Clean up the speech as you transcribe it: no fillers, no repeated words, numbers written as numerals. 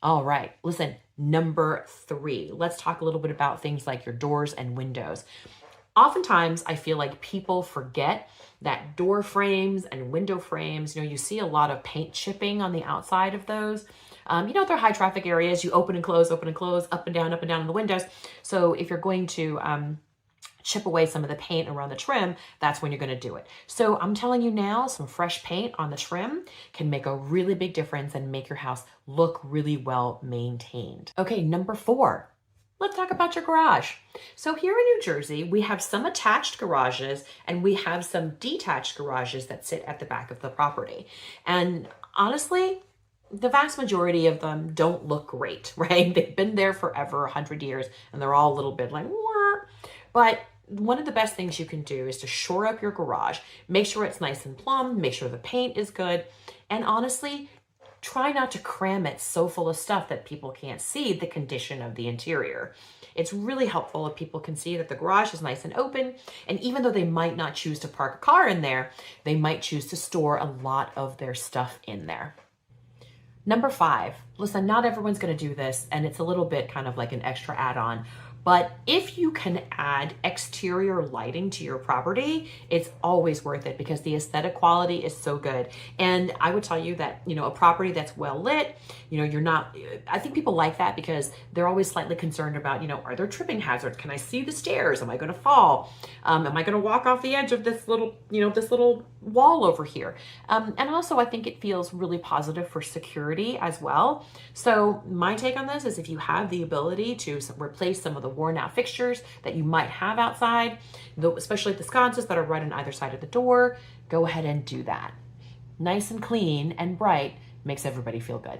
All right, listen, number three, let's talk a little bit about things like your doors and windows. Oftentimes, I feel like people forget that door frames and window frames, you see a lot of paint chipping on the outside of those. They're high traffic areas. You open and close, up and down in the windows. So if you're going to chip away some of the paint around the trim, that's when you're going to do it. So I'm telling you now, some fresh paint on the trim can make a really big difference and make your house look really well maintained. Okay, number four. Let's talk about your garage. So here in New Jersey, we have some attached garages and we have some detached garages that sit at the back of the property. And honestly, the vast majority of them don't look great, right? They've been there forever, 100 years, and they're all a little bit like, wah. But one of the best things you can do is to shore up your garage, make sure it's nice and plumb, make sure the paint is good, and honestly, try not to cram it so full of stuff that people can't see the condition of the interior. It's really helpful if people can see that the garage is nice and open, and even though they might not choose to park a car in there, they might choose to store a lot of their stuff in there. Number five, listen, not everyone's going to do this, and it's a little bit kind of like an extra add-on. But if you can add exterior lighting to your property, it's always worth it because the aesthetic quality is so good. And I would tell you that, a property that's well lit, you're not, I think people like that because they're always slightly concerned about, are there tripping hazards? Can I see the stairs? Am I going to fall? Am I going to walk off the edge of this little wall over here? And also I think it feels really positive for security as well. So my take on this is if you have the ability to replace some of the worn out fixtures that you might have outside, especially the sconces that are right on either side of the door, go ahead and do that. Nice and clean and bright makes everybody feel good.